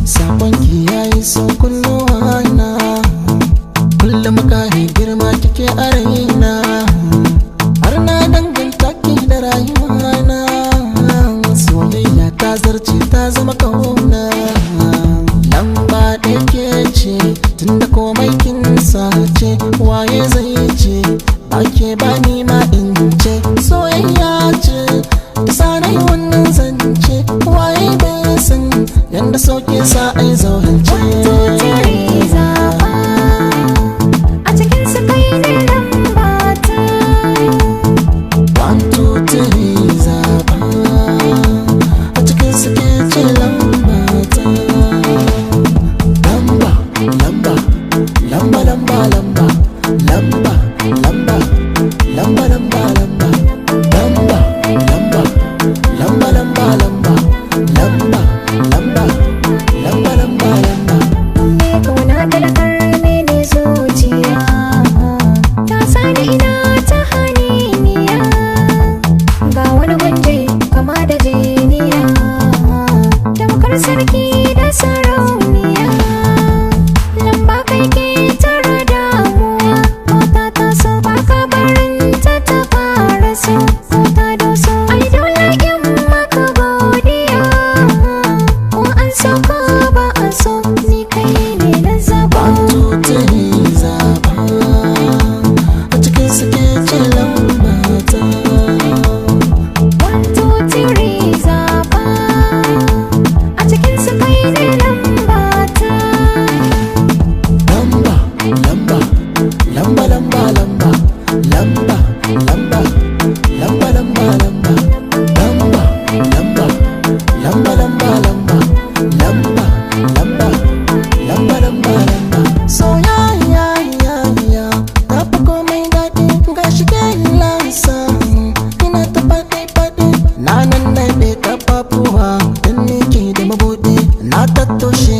Sakonki yayi so kunnuwa na, kullum kare girma kike a raina, har na danganta ki da rayuwa na. Soyayya ta zarce ta zama kauna, lamba ɗaya ke ce tunda komai kin sace. Waye zai ce ba ke ba ni ma in ce soyayya ce ta sanai wannan zance. Waye bai san yanda sauke sa ai zaurance. Sarki da sarauniya, lamba kai ke tara damuwa. Mota ta so baka barin ta ta fara so, mota da so ai dole in maka godiya. Ko an so ko ba a so ni kai ne na zaba. 1, 2, 3 zaba, a cikin suke ce lamba ta. 1, 2, 3 zaba, a cikin su kai ne lamba ta. Lamba, lamba, lamba, lamba, lamba, lamba, lamba, lamba, lamba, lamba, lamba, lamba, lamba, lamba, lamba, lamba, lamba, lamba, lamba, lamba. Soyayya ta fi komai daɗi, gashi ke lansa ina ta faɗi. Na nannaɗe ƙafafuwa don ni ke da mabuɗi, na tattoshe